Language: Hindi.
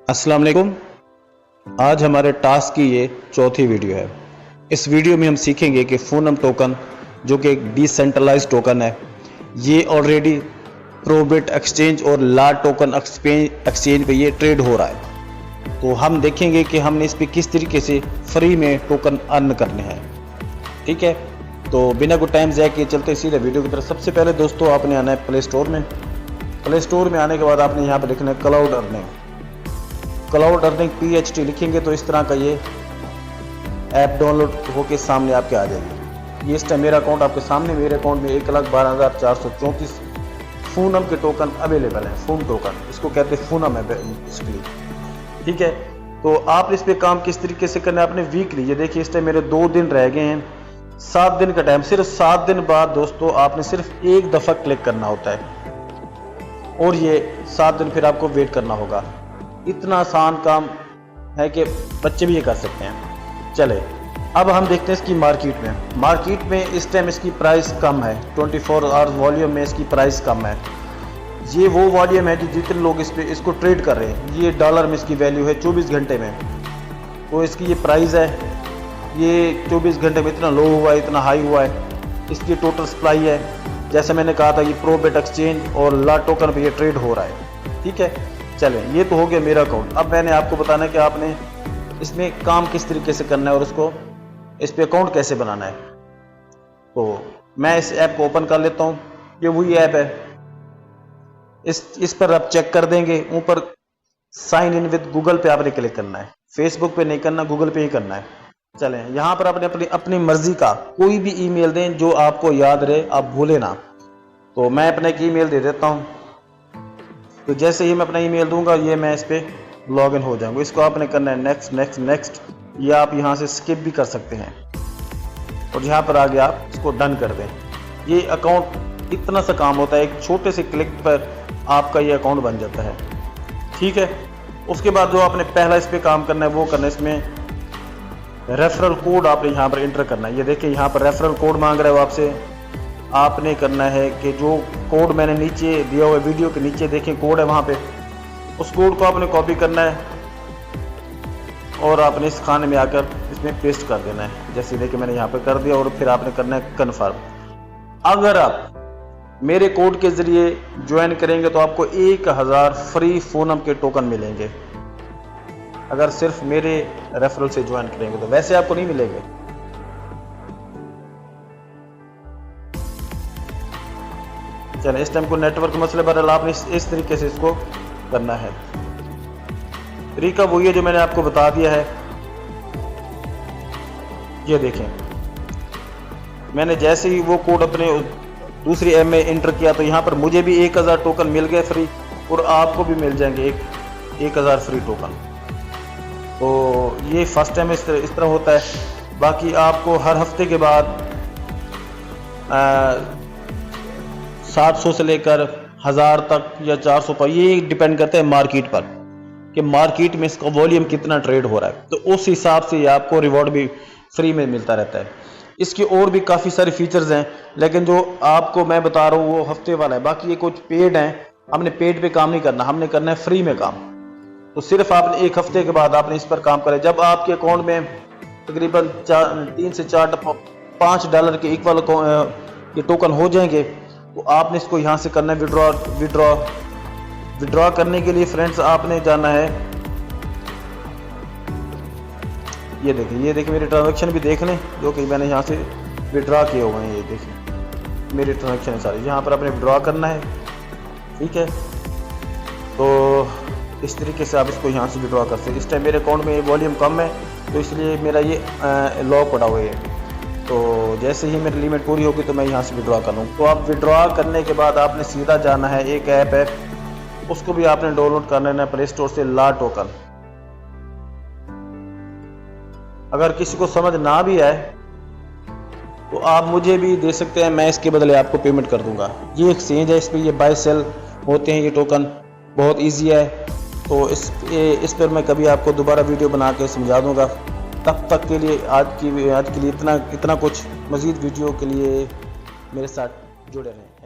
अस्सलाम वालेकुम। आज हमारे टास्क की ये चौथी वीडियो है। इस वीडियो में हम सीखेंगे कि फूनम टोकन जो कि एक डिसेंट्रलाइज्ड टोकन है, ये ऑलरेडी प्रोबिट एक्सचेंज और ला टोकन एक्सचेंज पे ये ट्रेड हो रहा है। तो हम देखेंगे कि हमने इस पर किस तरीके से फ्री में टोकन अर्न करने हैं। ठीक है, तो बिना कोई टाइम ज़ाया किए चलते सीधे वीडियो की तरफ। सबसे पहले दोस्तों आपने आना है प्ले स्टोर में। प्ले स्टोर में आने के बाद आपने यहाँ पर लिखना है cloud earning. Cloud earning PHT लिखेंगे तो इस तरह का ये ऐप डाउनलोड होके सामने आपके आ जाएगी। ये इस टाइम मेरा अकाउंट आपके सामने, मेरे अकाउंट में 1,12,434 फूनम के टोकन अवेलेबल है। फून टोकन इसको कहते हैं, फूनम है बेसिकली। ठीक है, तो आप इस पे काम किस तरीके से करना है आपने वीकली। ये देखिए इस टाइम मेरे 2 दिन रह गए हैं, 7 दिन का टाइम। सिर्फ 7 दिन बाद दोस्तों आपने सिर्फ एक दफ़ा क्लिक करना होता है और ये 7 दिन फिर आपको वेट करना होगा। इतना आसान काम है कि बच्चे भी ये कर सकते हैं। चले अब हम देखते हैं इसकी मार्केट में इस टाइम इसकी प्राइस कम है। 24 आवर्स वॉल्यूम में इसकी प्राइस कम है। ये वो वॉल्यूम है जो जितने लोग इसको ट्रेड कर रहे हैं। ये डॉलर में इसकी वैल्यू है 24 घंटे में। तो इसकी ये प्राइस है, ये 24 घंटे में इतना लो हुआ है, इतना हाई हुआ है। इसकी टोटल सप्लाई है, जैसे मैंने कहा था, ये प्रोबिट एक्सचेंज और ला टोकन पे ये ट्रेड हो रहा है। ठीक है, चलें ये तो हो गया मेरा अकाउंट। अब मैंने आपको बताना है कि आपने इसमें काम किस तरीके से करना है और उसको इस पे अकाउंट कैसे बनाना है। तो मैं इस ऐप को ओपन कर लेता हूँ। ये वही ऐप है, इस पर आप चेक कर देंगे। ऊपर साइन इन विद गूगल पे आपने क्लिक करना है। फेसबुक पे नहीं करना, गूगल पे ही करना है। चलें यहाँ पर आपने अपनी मर्जी का कोई भी ईमेल दें जो आपको याद रहे, आप भूले ना। तो मैं अपना एक ईमेल दे देता हूँ। तो जैसे ही मैं अपना ईमेल दूंगा ये मैं इस पर लॉग इन हो जाऊंगा। इसको आपने करना है नेक्स्ट नेक्स्ट नेक्स्ट, या आप यहाँ से स्किप भी कर सकते हैं और यहाँ पर आगे आप इसको डन कर दें। ये अकाउंट इतना सा काम होता है, एक छोटे से क्लिक पर आपका ये अकाउंट बन जाता है। ठीक है, उसके बाद जो आपने पहला इस पर काम करना है वो करना है, इसमें रेफरल कोड आपने यहाँ पर इंटर करना है। ये देखिए यहाँ पर रेफरल कोड मांग रहा है वो आपसे। आपने करना है कि जो कोड मैंने नीचे दिया हुआ वीडियो के नीचे देखें कोड है, वहाँ पे उस कोड को आपने कॉपी करना है और आपने इस खाने में आकर इसमें पेस्ट कर देना है। जैसे देखिए मैंने यहाँ पे कर दिया और फिर आपने करना है कन्फर्म। अगर आप मेरे कोड के ज़रिए ज्वाइन करेंगे तो आपको 1000 फ्री फूनम के टोकन मिलेंगे। अगर सिर्फ मेरे रेफरल से ज्वाइन करेंगे तो वैसे आपको नहीं मिलेंगे। चलिए इस टाइम को नेटवर्क मसले पर आपने इस तरीके से इसको करना है। तरीका वही है जो मैंने आपको बता दिया है। ये देखें मैंने जैसे ही वो कोड अपने दूसरी ऐप में इंटर किया तो यहाँ पर मुझे भी 1000 टोकन मिल गए फ्री और आपको भी मिल जाएंगे 1000 फ्री टोकन। तो ये फर्स्ट टाइम इस तरह होता है। बाकी आपको हर हफ्ते के बाद 700 से लेकर 1000 तक या 400 पर, ये डिपेंड करता है मार्केट पर कि मार्केट में इसका वॉल्यूम कितना ट्रेड हो रहा है। तो उस हिसाब से आपको रिवॉर्ड भी फ्री में मिलता रहता है। इसकी और भी काफ़ी सारे फीचर्स हैं, लेकिन जो आपको मैं बता रहा हूँ वो हफ्ते वाला है। बाकी ये कुछ पेड हैं, हमने पेड पे काम नहीं करना, हमने करना है फ्री में काम। तो सिर्फ आपने 1 हफ्ते के बाद आपने इस पर काम करें। जब आपके अकाउंट में तकरीबन 3 से 4 5 डॉलर के इक्वल ये टोकन हो जाएंगे तो आपने इसको यहाँ से करना है विड्रॉ करने के लिए फ्रेंड्स आपने जाना है। ये देखिए मेरे ट्रांजैक्शन भी देख लें जो कि मैंने यहाँ से विड्रॉ किए हुए हैं। ये देखिए मेरे ट्रांजैक्शन है सारे, यहाँ पर आपने विड्रॉ करना है। ठीक है, तो इस तरीके से आप इसको यहाँ से विड्रॉ कर सकते हैं। इस टाइम मेरे अकाउंट में वॉल्यूम कम है तो इसलिए मेरा ये लॉक पड़ा हुआ है। तो जैसे ही मेरी लिमिट पूरी होगी तो मैं यहाँ से विड्रॉ कर लूँ। तो आप विड्रॉ करने के बाद आपने सीधा जाना है, एक ऐप है उसको भी आपने डाउनलोड कर लेना है प्ले स्टोर से, ला टोकन। अगर किसी को समझ ना भी आए तो आप मुझे भी दे सकते हैं, मैं इसके बदले आपको पेमेंट कर दूंगा। ये एक्सचेंज है, इस पर ये बाय सेल होते हैं। ये टोकन बहुत ईजी है। तो इस पर मैं कभी आपको दोबारा वीडियो बना के समझा दूंगा। तब तक के लिए आज के लिए इतना कुछ। मज़ीद वीडियो के लिए मेरे साथ जुड़े रहें।